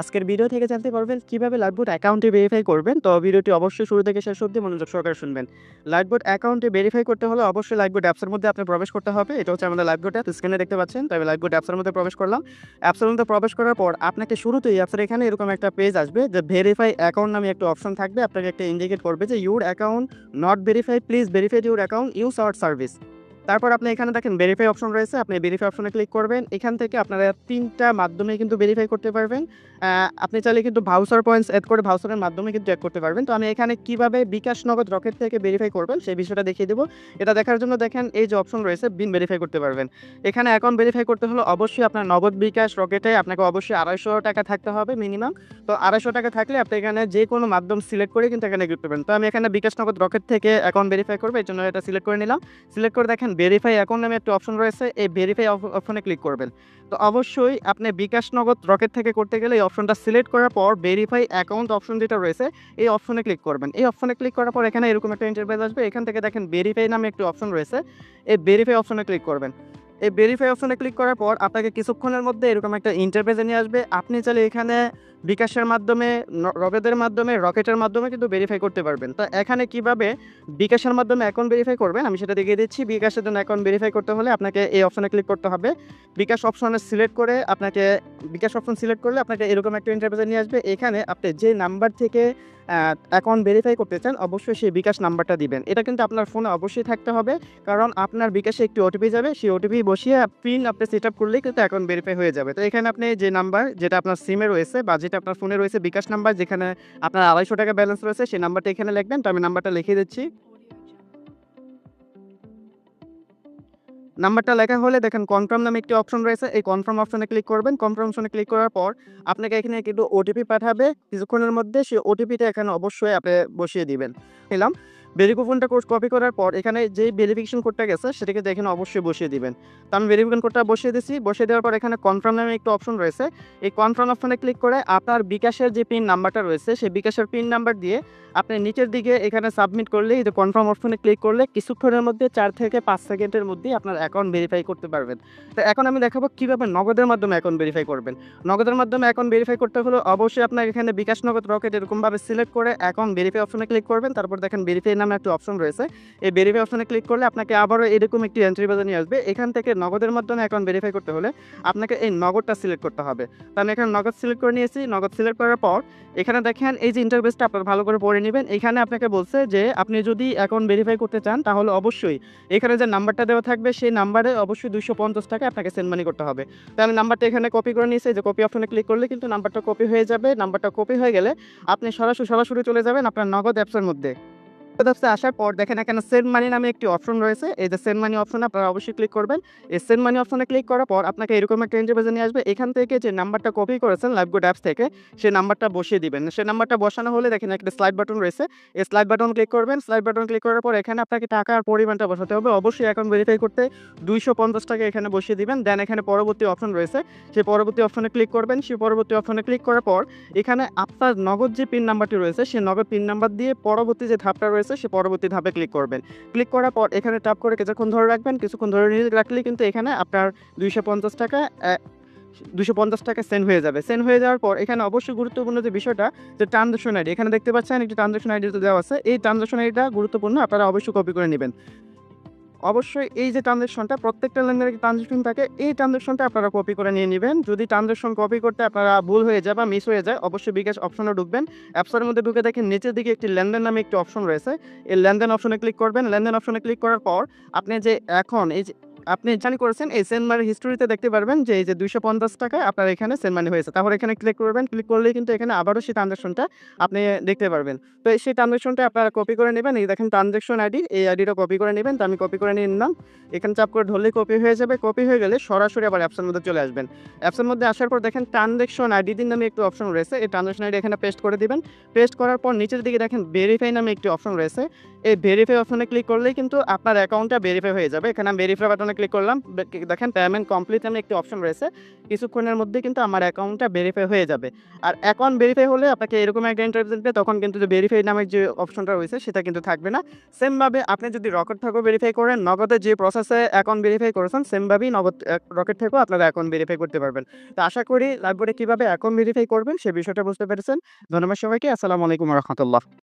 আজকের ভিডিও থেকে জানতে পারবেন কিভাবে লাইটবোর্ড অ্যাকাউন্টে ভেরিফাই করবেন। তো ভিডিওটি অবশ্যই শুরু থেকে শেষ অবধি মনোযোগ সহকারে শুনবেন। লাইটবোর্ড অ্যাকাউন্টে ভেরিফাই করতে হলে অবশ্যই লাইটবোর্ড অ্যাপসের মধ্যে আপনি প্রবেশ করতে হবে। এটা হচ্ছে আমাদের লাইটবোর্ড অ্যাপ, স্ক্রিনে দেখতে পাচ্ছেন। তো আমি লাইটবোর্ড অ্যাপসের মধ্যে প্রবেশ করলাম। অ্যাপসের মধ্যে প্রবেশ করার পর আপনাকে শুরুতেই অ্যাপসের এখানে এরকম একটা পেজ আসবে যে ভেরিফাই অ্যাকাউন্ট নামে একটা অপশন থাকবে। আপনাকে একটা ইন্ডিকেট করবে যে your account not verified, please verify your account, use hour service. তারপর আপনি এখানে দেখেন ভেরিফাই অপশন রয়েছে। আপনি ভেরিফাই অপশনে ক্লিক করবেন। এখান থেকে আপনারা ৩ টা মাধ্যমে কিন্তু ভেরিফাই করতে পারবেন। আপনি চাইলে কিন্তু ভাউচার পয়েন্টস এড করে ভাউচারের মাধ্যমে কিন্তু এড করতে পারবেন। তো আমি এখানে কিভাবে বিকাশ নগদ রকেট থেকে ভেরিফাই করবেন সেই বিষয়টা দেখিয়ে দেব। এটা দেখার জন্য দেখেন এই যে অপশন রয়েছে বিন ভেরিফাই করতে পারবেন। এখানে অ্যাকাউন্ট ভেরিফাই করতে হলে অবশ্যই আপনার নগদ বিকাশ রকেটে আপনাকে অবশ্যই ৳২৫০ থাকতে হবে মিনিমাম। তো ৳২৫০ থাকলে আপনি এখানে যেকোনো মাধ্যম সিলেক্ট করে কিন্তু এখানে করতে পারবেন। তো আমি এখানে বিকাশ নগদ রকেট থেকে অ্যাকাউন্ট ভেরিফাই করব। এজন্য এটা সিলেক্ট করে নিলাম। সিলেক্ট করে দেখেন ভেরিফাই অ্যাকাউন্ট নামে একটা অপশন রয়েছে। এই ভেরিফাই অপশনে ক্লিক করবেন। তো অবশ্যই আপনি বিকাশ নগদ রকেট থেকে করতে গেলে এই অপশনটা সিলেক্ট করার পর ভেরিফাই অ্যাকাউন্ট অপশন যেটা রয়েছে এই অপশনে ক্লিক করবেন। এই অপশনে ক্লিক করার পর এখানে এরকম একটা ইন্টারফেস আসবে। এখান থেকে দেখেন ভেরিফাই নামে একটি অপশন রয়েছে। এই ভেরিফাই অপশনে ক্লিক করবেন। এই ভেরিফাই অপশনে ক্লিক করার পর আপনাকে কিছুক্ষণের মধ্যে এরকম একটা ইন্টারফেসে নিয়ে আসবে। আপনি চাইলে এখানে বিকাশের মাধ্যমে, নগদের মাধ্যমে, রকেটের মাধ্যমে কিন্তু ভেরিফাই করতে পারবেন। তো এখানে কিভাবে বিকাশের মাধ্যমে অ্যাকাউন্ট ভেরিফাই করবেন আমি সেটা দেখিয়ে দিচ্ছি। বিকাশের জন্য অ্যাকাউন্ট ভেরিফাই করতে হলে আপনাকে এই অপশনে ক্লিক করতে হবে। বিকাশ অপশনে সিলেক্ট করে আপনাকে বিকাশ অপশন সিলেক্ট করলে আপনাকে এরকম একটা ইন্টারফেসে নিয়ে আসবে। এখানে আপনি যে নাম্বার থেকে অ্যাকাউন্ট ভেরিফাই করতে চান অবশ্যই সেই বিকাশ নাম্বারটা দিবেন। এটা কিন্তু আপনার ফোনে অবশ্যই থাকতে হবে। কারণ আপনার বিকাশে একটি ওটিপি যাবে। সেই ওটিপি বসিয়ে পিন আপনি সেট আপ করলেই কিন্তু অ্যাকাউন্ট ভেরিফাই হয়ে যাবে। তো এখানে আপনি যে নাম্বার যেটা আপনার সিমে রয়েছে বা যেটা আপনার ফোনে রয়েছে বিকাশ নাম্বার যেখানে আপনার ৳২৫০ ব্যালেন্স রয়েছে সেই নাম্বারটা এখানে লিখবেন। তো আমি নাম্বারটা লিখিয়ে দিচ্ছি। নাম্বারটা লেখা হলে দেখেন কনফার্ম নামে একটি অপশন রয়েছে। এই কনফার্ম অপশনে ক্লিক করবেন। কনফার্ম অপশনে ক্লিক করার পর আপনাকে এখানে কিন্তু ওটিপি পাঠাবে। কিছুক্ষণের মধ্যে সেই ওটিপিটা এখানে অবশ্যই আপনি বসিয়ে দিবেন। নিলাম। ভেরিফিকেশনটা কপি করার পর এখানে যেই ভেরিফিকেশন কোডটা গেছে সেটা কিন্তু এখানে অবশ্যই বসিয়ে দিবেন। তো আমি ভেরিফিকেশন কোডটা বসিয়ে দিছি। বসিয়ে দেওয়ার পর এখানে কনফার্ম নামে একটা অপশন রয়েছে। এই কনফার্ম অপশনে ক্লিক করে আপনার বিকাশের যে পিন নাম্বারটা রয়েছে সেই বিকাশের পিন নাম্বার দিয়ে আপনি নিচের দিকে এখানে সাবমিট করলে এই যে কনফার্ম অপশনে ক্লিক করলে কিছুক্ষণের মধ্যে ৪ থেকে ৫ সেকেন্ডের মধ্যেই আপনার অ্যাকাউন্ট ভেরিফাই করতে পারবেন। তো এখন আমি দেখাবো কিভাবে নগদের মাধ্যমে অ্যাকাউন্ট ভেরিফাই করবেন। নগদের মাধ্যমে অ্যাকাউন্ট ভেরিফাই করতে হলে অবশ্যই আপনার এখানে বিকাশ নগদ রকেট এরকমভাবে সিলেক্ট করে অ্যাকাউন্ট ভেরিফাই অপশনে ক্লিক করবেন। তারপর দেখেন ভেরিফাই নামে একটা অপশন রয়েছে। এই ভেরিফাই অপশনে ক্লিক করলে আপনাকে আবারও এরকম একটি এন্ট্রি পেজে নিয়ে আসবে। এখান থেকে নগদের মাধ্যমে অ্যাকাউন্ট ভেরিফাই করতে হলে আপনাকে এই নগদটা সিলেক্ট করতে হবে। তো আমি এখানে নগদ সিলেক্ট করে নিয়েছি। নগদ সিলেক্ট করার পর এখানে দেখেন এই যে ইন্টারফেসটা আপনারা ভালো করে পড়ে নিবেন। এখানে আপনাকে বলছে যে আপনি যদি অ্যাকাউন্ট ভেরিফাই করতে চান তাহলে অবশ্যই এখানে যে নাম্বারটা দেওয়া থাকবে সেই নাম্বারে অবশ্যই ৳২৫০ আপনাকে সেন্ড মানি করতে হবে। তো আমি নাম্বারটা এখানে কপি করে নিয়েছি। যে কপি অপশনে ক্লিক করলে কিন্তু নাম্বারটা কপি হয়ে যাবে। নাম্বারটা কপি হয়ে গেলে আপনি সরাসরি চলে যাবেন আপনার নগদ অ্যাপসের মধ্যে। নগদ অ্যাপসে আসার পর দেখেন এখানে সেন্ড মানি নামে একটি অপশন রয়েছে। এই যে সেন্ড মানি অপশনে আপনারা অবশ্যই ক্লিক করবেন। এই সেন্ড মানি অপশনে ক্লিক করার পর আপনাকে এরকম একটা ইন্টারফেসে নিয়ে আসবে। এখান থেকে যে নাম্বারটা কপি করেছেন লাইভগুড অ্যাপস থেকে সেই নাম্বারটা বসিয়ে দিবেন। সেই নাম্বারটা বসানো হলে দেখেন একটা স্লাইড বাটন রয়েছে। এই স্লাইড বাটন ক্লিক করবেন। স্লাইড বাটন ক্লিক করার পর এখানে আপনাকে টাকার পরিমাণটা বসাতে হবে। অবশ্যই অ্যাকাউন্ট ভেরিফাই করতে ৳২৫০ এখানে বসিয়ে দিবেন। দেন এখানে পরবর্তী অপশন রয়েছে। সেই পরবর্তী অপশনে ক্লিক করবেন। সেই পরবর্তী অপশনে ক্লিক করার পর এখানে আপনার নগদ যে পিন নাম্বারটি রয়েছে সেই নগদ পিন নাম্বার দিয়ে পরবর্তী যে ধাপটা রয়েছে সেই পরবর্তী ধাপে ক্লিক করবেন। ক্লিক করার পর এখানে ট্যাপ করে কিছুক্ষণ ধরে রাখবেন। কিছুক্ষণ ধরে রাখলেই কিন্তু এখানে আপনার ৳২৫০ ৳২৫০ সেন্ড হয়ে যাবে। সেন্ড হয়ে যাওয়ার পর এখানে অবশ্যই গুরুত্বপূর্ণ যে বিষয়টা যে ট্রান্সেকশন আইডি এখানে দেখতে পাচ্ছেন একটি ট্রান্সেকশন আইডি দেওয়া আছে। এই ট্রান্সেকশন আইডিটা গুরুত্বপূর্ণ আপনারা অবশ্যই কপি করে নিবেন। অবশ্যই এই যে ট্রান্সেকশনটা প্রত্যেকটা লেনদেনের একটা ট্রান্সেকশন থাকে। এই ট্রান্সেকশনটা আপনারা কপি করে নিয়ে নিবেন। যদি ট্রান্সেকশন কপি করতে আপনারা ভুল হয়ে যায় বা মিস হয়ে যায় অবশ্যই বিকাশ অপশনে ঢুকবেন। অ্যাপসের মধ্যে ঢুকে দেখেন নিচের দিকে একটি লেনদেন নামে একটি অপশন রয়েছে। এই লেনদেন অপশনে ক্লিক করবেন। লেনদেন অপশনে ক্লিক করার পর আপনি যে এখন এই যে আপনি জার্নি করেছেন এই সেন্ড মানি হিস্টোরিতে দেখতে পারবেন যে এই যে ৳২৫০ আপনার এখানে সেন্ড মানি হয়েছে। তারপর এখানে ক্লিক করবেন। ক্লিক করলেই কিন্তু এখানে আবারও সেই ট্রান্সেকশনটা আপনি দেখতে পারবেন। তো সেই ট্রান্সেকশনটা আপনারা কপি করে নিবেন। এই দেখেন ট্রান্সেকশন আইডি এই আইডিটা কপি করে নিবেন। তো আমি কপি করে নিয়ে নিলাম। এখানে চাপ করে ধরলেই কপি হয়ে যাবে। কপি হয়ে গেলে সরাসরি আবার অ্যাপসের মধ্যে চলে আসবেন। অ্যাপসের মধ্যে আসার পর দেখেন ট্রান্সেকশন আইডি নামে একটি অপশন রয়েছে। এই ট্রান্সেকশন আইডি এখানে পেস্ট করে দিবেন। পেস্ট করার পর নিচের দিকে দেখেন ভেরিফাই নামে একটি অপশন রয়েছে। এই ভেরিফাই অপশনে ক্লিক করলেই কিন্তু আপনার অ্যাকাউন্টটা ভেরিফাই হয়ে যাবে। এখানে আমি ভেরিফাই বাটনে ক্লিক করলাম। দেখেন পেমেন্ট কমপ্লিট নামে একটি অপশন রয়েছে। কিছুক্ষণের মধ্যেই কিন্তু আমার অ্যাকাউন্টটা ভেরিফাই হয়ে যাবে। আর অ্যাকাউন্ট ভেরিফাই হলে আপনাকে এরকম একটা ইন্টারফেস দিবে, তখন কিন্তু যে ভেরিফাই নামের যে অপশনটা রয়েছে সেটা কিন্তু থাকবে না। সেম ভাবে আপনি যদি রকেট থেকেও ভেরিফাই করেন, নগদে যে প্রসেসে অ্যাকাউন্ট ভেরিফাই করেছেন সেম ভাবেই নগদ রকেট থেকেও আপনারা অ্যাকাউন্ট ভেরিফাই করতে পারবেন। তো আশা করি লাইভবোর্ডে কিভাবে অ্যাকাউন্ট ভেরিফাই করবেন সে বিষয়টা বুঝতে পেরেছেন। ধন্যবাদ সবাইকে। আসসালামু আলাইকুম ওয়া রাহমাতুল্লাহ।